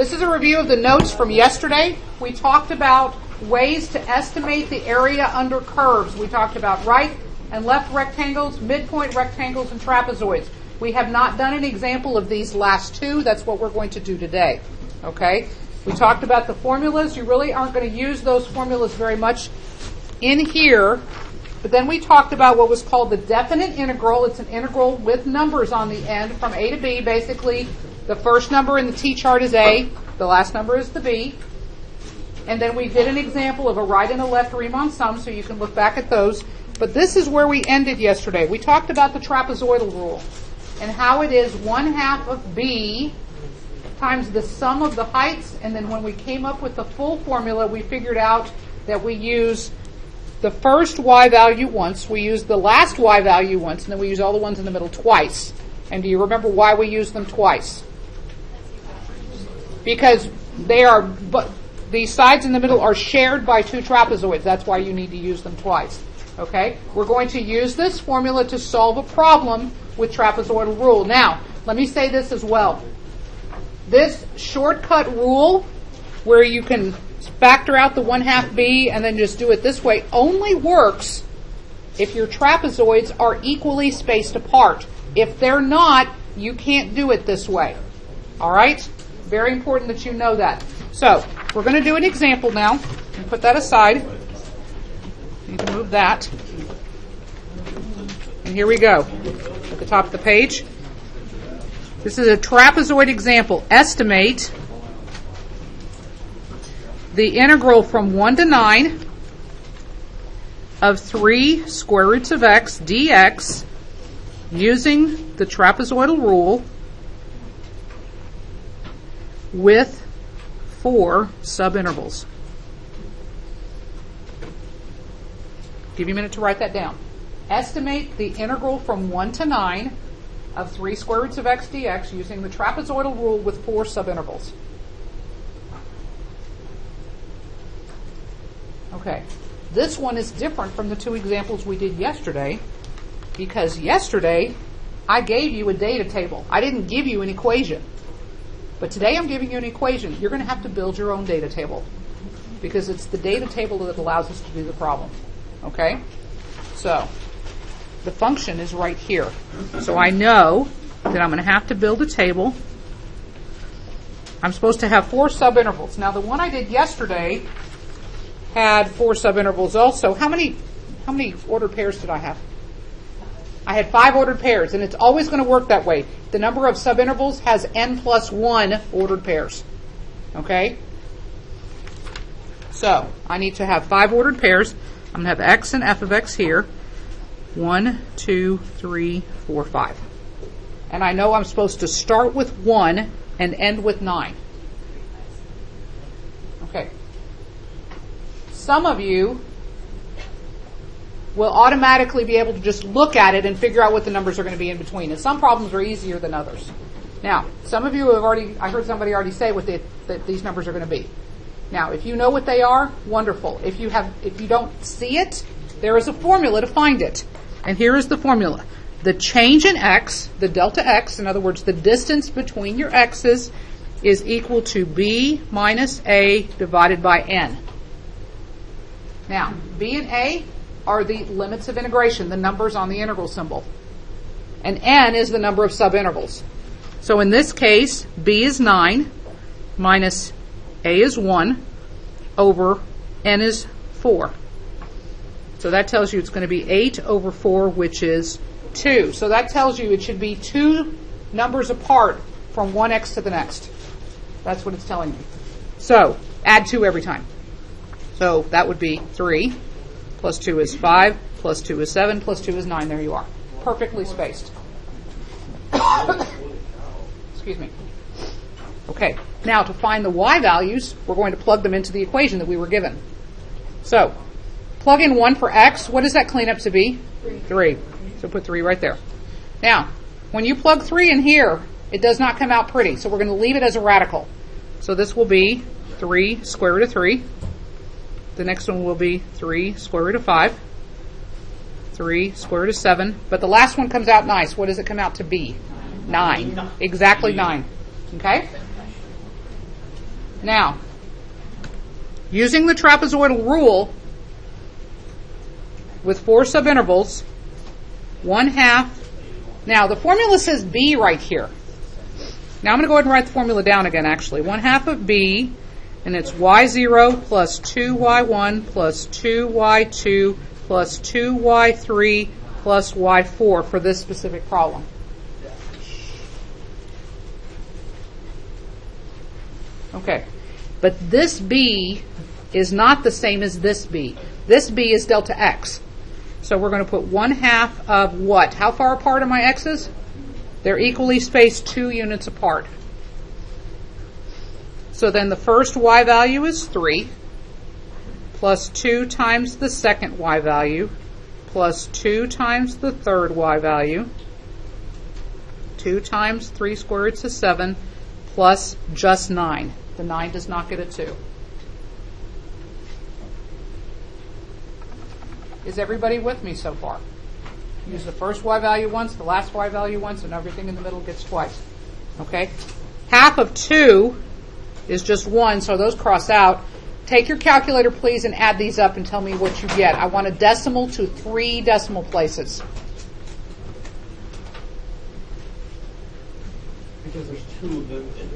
This is a review of the notes from yesterday. We talked about ways to estimate the area under curves. We talked about right and left rectangles, midpoint rectangles, and trapezoids. We have not done an example of these last two. That's what we're going to do today. Okay? We talked about the formulas. You really aren't going to use those formulas very much in here. But then we talked about what was called the definite integral. It's an integral with numbers on the end from A to B. Basically, the first number in the t-chart is A. The last number is the B. And then we did an example of a right and a left Riemann Sums, so you can look back at those. But this is where we ended yesterday. We talked about the trapezoidal rule and how it is 1/2 of B times the sum of the heights. And then when we came up with the full formula, we figured out that we use the first y value once, we use the last y value once, and then we use all the ones in the middle twice. And do you remember why we use them twice? Because they are, but these sides in the middle are shared by two trapezoids. That's why you need to use them twice. Okay? We're going to use this formula to solve a problem with trapezoidal rule. Now, let me say this as well. This shortcut rule, where you can factor out the 1/2 B and then just do it this way, only works if your trapezoids are equally spaced apart. If they're not, you can't do it this way. All right? Very important that you know that. So, we're going to do an example now. And put that aside. You can move that. And here we go. At the top of the page. This is a trapezoid example. Estimate the integral from 1 to 9 of 3 square roots of x dx using the trapezoidal rule with 4 subintervals. Give you a minute to write that down. Estimate the integral from 1 to 9 of 3 square roots of x dx using the trapezoidal rule with 4 subintervals. Okay, this one is different from the 2 examples we did yesterday, because yesterday I gave you a data table. I didn't give you an equation. But today I'm giving you an equation. You're going to have to build your own data table, because it's the data table that allows us to do the problem. Okay? So, the function is right here. So I know that I'm going to have to build a table. I'm supposed to have 4 subintervals. Now, the one I did yesterday had 4 subintervals also. How many ordered pairs did I have? I had 5 ordered pairs, and it's always going to work that way. The number of subintervals has n plus 1 ordered pairs. Okay? So, I need to have 5 ordered pairs. I'm going to have x and f of x here. 1, 2, 3, 4, 5. And I know I'm supposed to start with 1 and end with 9. Okay. Some of you will automatically be able to just look at it and figure out what the numbers are going to be in between. And some problems are easier than others. Now, some of you have already, I heard somebody already say what that these numbers are going to be. Now, if you know what they are, wonderful. If you don't see it, there is a formula to find it. And here is the formula. The change in x, the delta x, in other words, the distance between your x's, is equal to b minus a divided by n. Now, b and a are the limits of integration, the numbers on the integral symbol. And n is the number of subintervals. So in this case, b is 9, minus a is 1, over n is 4. So that tells you it's going to be 8 over 4, which is 2. So that tells you it should be 2 numbers apart from one x to the next. That's what it's telling you. So add 2 every time. So that would be 3, plus 2 is 5, plus 2 is 7, plus 2 is 9. There you are. Perfectly spaced. Excuse me. Okay, now to find the y values, we're going to plug them into the equation that we were given. So, plug in 1 for x. What does that clean up to be? 3. So put 3 right there. Now, when you plug 3 in here, it does not come out pretty. So we're going to leave it as a radical. So this will be 3 square root of 3. The next one will be 3 square root of 5. 3 square root of 7. But the last one comes out nice. What does it come out to be? 9. Exactly 9. Okay? Now, using the trapezoidal rule with 4 subintervals, 1/2. Now, the formula says b right here. Now, I'm going to go ahead and write the formula down again, actually. 1/2 of b, and it's y0 plus 2y1 plus 2y2 plus 2y3 plus y4 for this specific problem. Okay, but this b is not the same as this b. This b is delta x. So we're going to put 1/2 of what? How far apart are my x's? They're equally spaced 2 units apart. So then the first y value is 3, plus 2 times the second y value, plus 2 times the third y value, 2 times 3 square roots of 7, plus just 9. The 9 does not get a 2. Is everybody with me so far? Use the first y value once, the last y value once, and everything in the middle gets twice. Okay? 1/2 of 2 is just 1, so those cross out. Take your calculator, please, and add these up and tell me what you get. I want a decimal to 3 decimal places. Because there's 2 of them in it.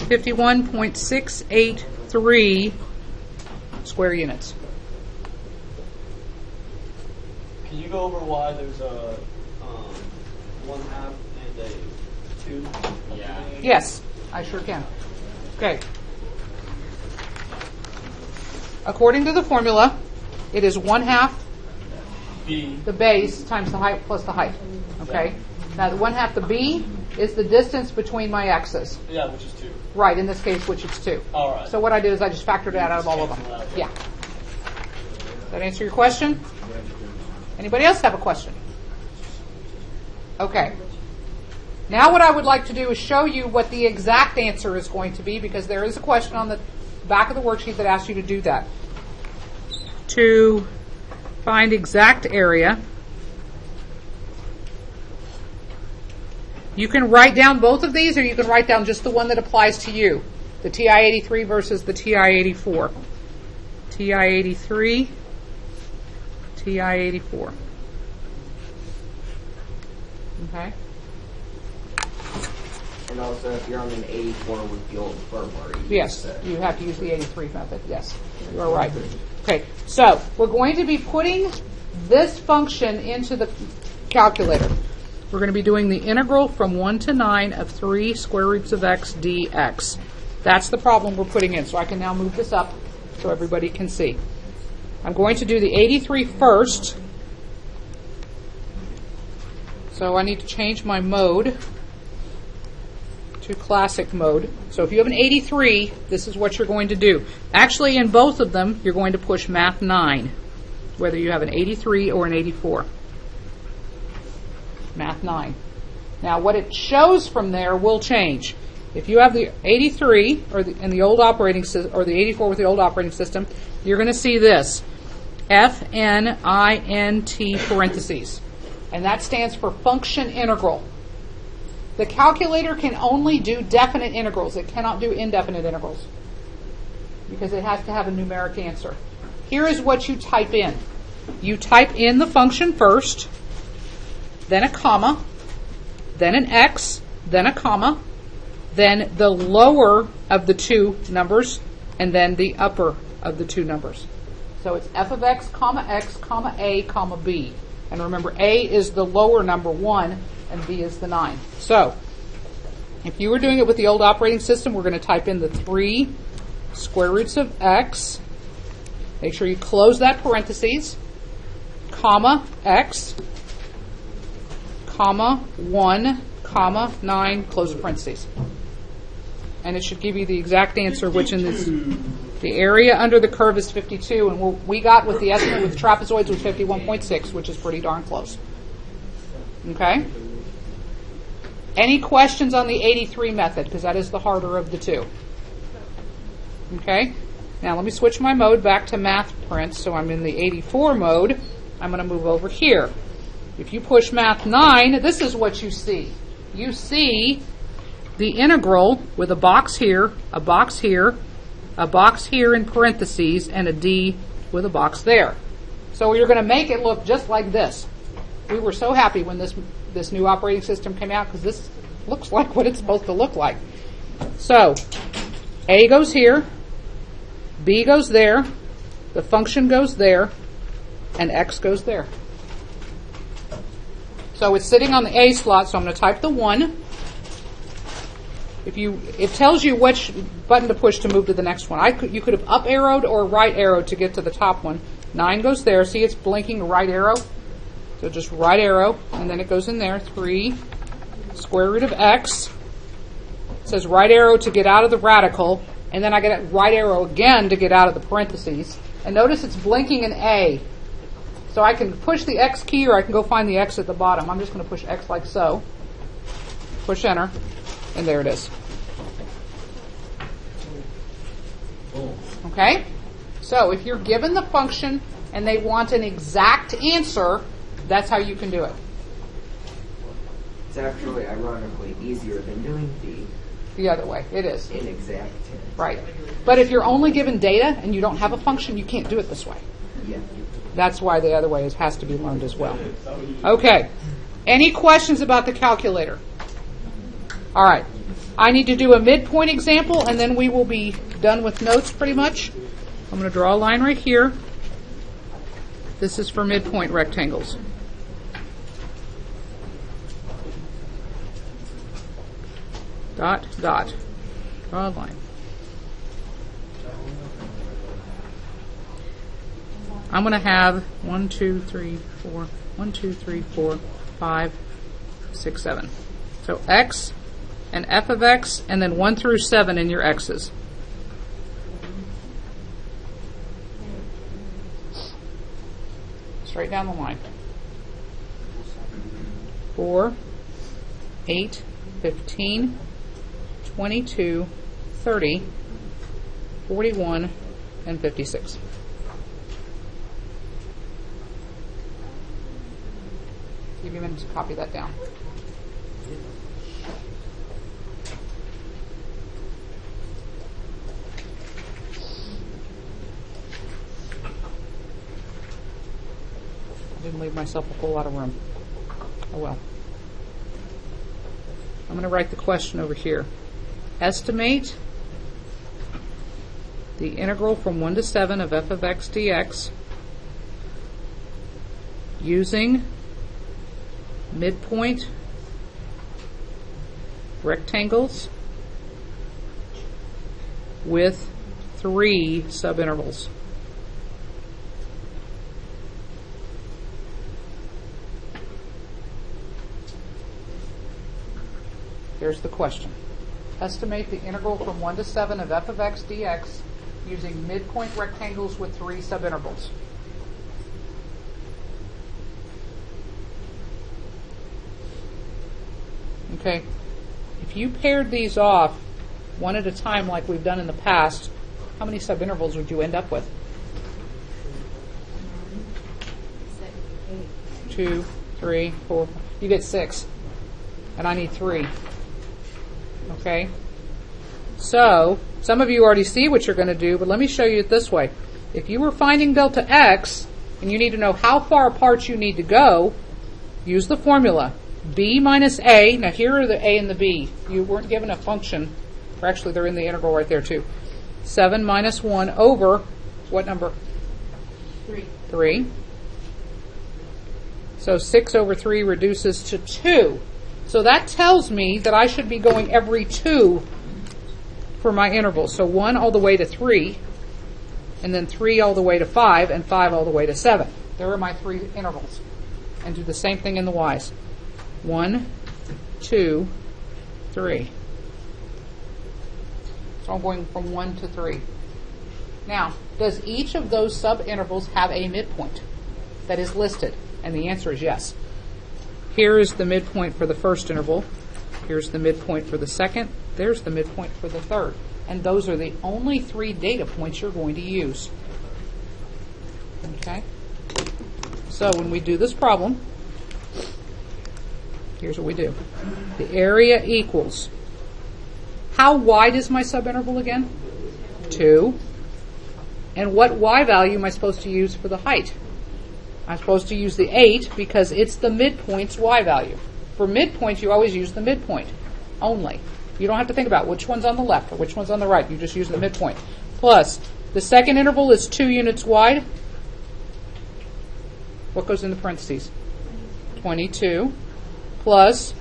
51.683 square units. Can you go over why there's a 1/2 and a 2? Yeah. Yes, I sure can. Okay. According to the formula, it is 1/2 B. the base times the height plus the height. Okay. Now the 1/2 the b is the distance between my x's. Yeah, which is 2. Right, in this case, which is 2. All right. So what I did is I just factored it out of all of them. Yeah. Does that answer your question? Anybody else have a question? Okay. Now what I would like to do is show you what the exact answer is going to be, because there is a question on the back of the worksheet that asks you to do that. To find exact area, you can write down both of these, or you can write down just the one that applies to you. The TI-83 versus the TI-84. TI-83, TI-84. Okay? And also, if you're on an 84 with the old firmware, Yes, you have to use the 83 method. Yes, you are right. Okay, so we're going to be putting this function into the calculator. We're going to be doing the integral from 1 to 9 of 3 square roots of x dx. That's the problem we're putting in. So I can now move this up so everybody can see. I'm going to do the 83 first. So I need to change my mode to classic mode. So if you have an 83, this is what you're going to do. Actually, in both of them, you're going to push Math 9, whether you have an 83 or an 84. Math 9. Now, what it shows from there will change. If you have the 83 in the old operating system, or the 84 with the old operating system, you're going to see this: FNINT parentheses, and that stands for function integral. The calculator can only do definite integrals. It cannot do indefinite integrals because it has to have a numeric answer. Here is what you type in. You type in the function first, then a comma, then an x, then a comma, then the lower of the two numbers, and then the upper of the two numbers. So it's f of x, comma, a, comma, b. And remember, a is the lower number 1, and b is the 9. So if you were doing it with the old operating system, we're going to type in the 3 square roots of x. Make sure you close that parentheses, comma, x, comma, 1, comma, 9, close the parentheses. And it should give you the exact answer, which in this, the area under the curve is 52, and what we got with the estimate with the trapezoids was 51.6, which is pretty darn close. Okay? Any questions on the 83 method, because that is the harder of the two? Okay? Now let me switch my mode back to math print, so I'm in the 84 mode. I'm going to move over here. If you push Math 9, this is what you see. you see the integral with a box here, a box here, a box here in parentheses, and a D with a box there. So you're going to make it look just like this. We were so happy when this new operating system came out because this looks like what it's supposed to look like. So A goes here, B goes there, the function goes there, and X goes there. So it's sitting on the A slot, so I'm going to type the 1. It tells you which button to push to move to the next one. You could have up arrowed or right arrowed to get to the top one. 9 goes there. See, it's blinking right arrow. So just right arrow, and then it goes in there. 3 square root of X. It says right arrow to get out of the radical, and then I get right arrow again to get out of the parentheses. And notice it's blinking in A. So I can push the X key, or I can go find the X at the bottom. I'm just going to push X like so. Push enter, and there it is. Okay? So if you're given the function and they want an exact answer, that's how you can do it. It's actually, ironically, easier than doing The other way. It is. the inexact. Right. But if you're only given data and you don't have a function, you can't do it this way. Yeah. That's why the other way has to be learned as well. Okay. Any questions about the calculator? All right. I need to do a midpoint example, and then we will be done with notes pretty much. I'm going to draw a line right here. This is for midpoint rectangles. Dot, dot. Draw a line. I'm going to have 1, 2, 3, 4, 1, 2, 3, 4, 5, 6, 7. So X and f of X, and then 1 through 7 in your X's. Straight down the line. 4, 8, 15, 22, 30, 41, and 56. Give you a minute to copy that down. I didn't leave myself a whole lot of room. Oh well. I'm going to write the question over here. Estimate the integral from 1 to 7 of f of x dx using midpoint rectangles with 3 subintervals. Here's the question. Estimate the integral from 1 to 7 of f of x dx using midpoint rectangles with 3 subintervals. Okay, if you paired these off one at a time like we've done in the past, how many subintervals would you end up with? 2, 3, 4. You get 6, and I need 3. Okay, so some of you already see what you're going to do, but let me show you it this way. If you were finding delta x and you need to know how far apart you need to go, use the formula b minus a. Now here are the a and the b. You weren't given a function, or actually they're in the integral right there too. 7 minus 1 over what number? 3. So 6 over 3 reduces to 2. So that tells me that I should be going every 2 for my interval. So 1 all the way to 3, and then 3 all the way to 5, and 5 all the way to 7. There are my 3 intervals. And do the same thing in the y's. 1, 2, 3. So I'm going from 1 to 3. Now, does each of those subintervals have a midpoint that is listed? And the answer is yes. Here is the midpoint for the first interval. Here's the midpoint for the second. There's the midpoint for the third. And those are the only 3 data points you're going to use. Okay? So when we do this problem, Here's what we do. The area equals, how wide is my subinterval again? 2. And what y value am I supposed to use for the height? I'm supposed to use the 8 because it's the midpoint's y value. For midpoints, you always use the midpoint only. You don't have to think about which one's on the left or which one's on the right. You just use the midpoint. Plus, the second interval is 2 units wide. What goes in the parentheses? 22. Plus,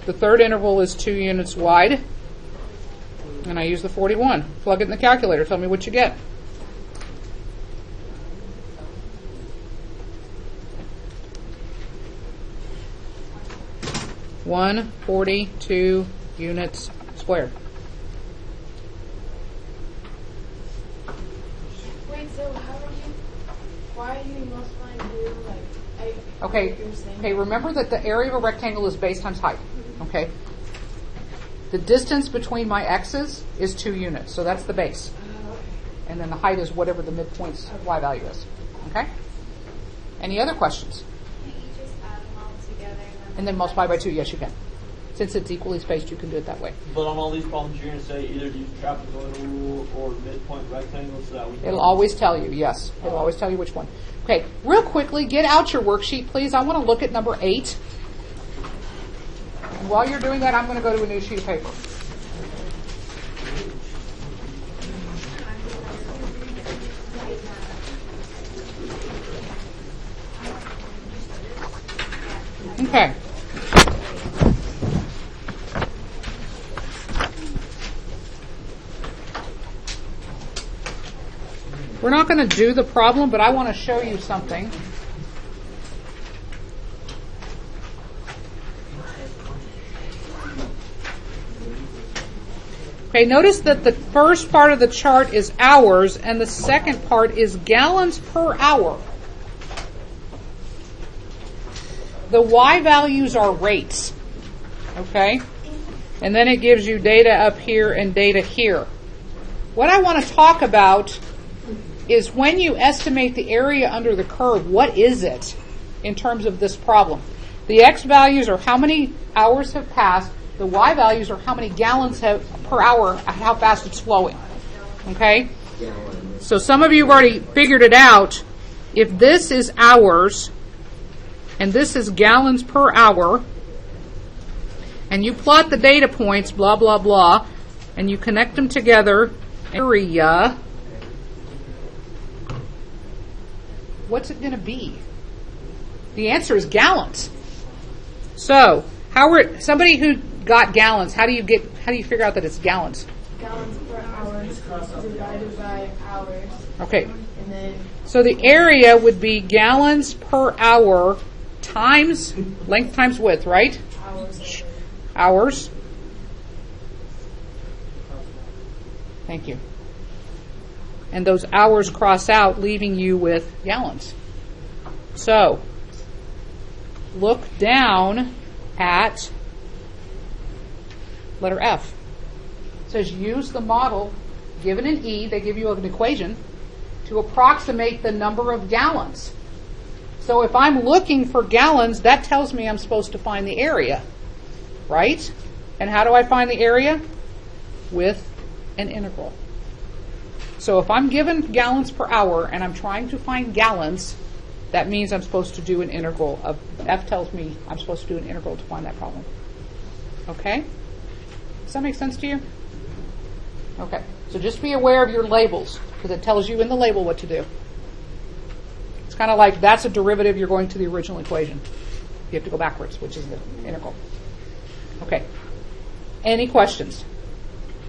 the third interval is 2 units wide. And I use the 41. Plug it in the calculator. Tell me what you get. $142 units squared. Wait, so why are you multiplying blue? Okay, remember that the area of a rectangle is base times height. Okay. The distance between my x's is 2 units, so that's the base. And then the height is whatever the midpoint's y value is. Okay? Any other questions? Can you just add them all together And then multiply by 2, yes you can. Since it's equally spaced, you can do it that way. But on all these problems, you're going to say either use trapezoidal rule or midpoint rectangle so that we can... It'll always tell you, yes. It'll always tell you which one. Okay, real quickly, get out your worksheet, please. I want to look at number 8. And while you're doing that, I'm going to go to a new sheet of paper. Okay. We're not going to do the problem, but I want to show you something. Okay, notice that the first part of the chart is hours and the second part is gallons per hour. The y values are rates, okay? And then it gives you data up here and data here. What I want to talk about is when you estimate the area under the curve, what is it in terms of this problem? The x values are how many hours have passed. The y values are how many gallons per hour, how fast it's flowing. Okay? So some of you have already figured it out. If this is hours and this is gallons per hour, and you plot the data points, blah, blah, blah, and you connect them together, area, what's it going to be? The answer is gallons. So, somebody who got gallons, how do you figure out that it's gallons? Gallons per hour divided by hours. Okay. And then So the area would be gallons per hour times length times width, right? hours. Hours. Thank you. And those hours cross out, leaving you with gallons. So, look down at letter F. It says use the model given in E, they give you an equation, to approximate the number of gallons. So if I'm looking for gallons, that tells me I'm supposed to find the area, right? And how do I find the area? With an integral. So if I'm given gallons per hour and I'm trying to find gallons, that means I'm supposed to do an integral of, F tells me I'm supposed to do an integral to find that problem. Okay? Does that make sense to you? Okay. So just be aware of your labels, because it tells you in the label what to do. It's kind of like that's a derivative, you're going to the original equation. You have to go backwards, which is the integral. Okay. Any questions?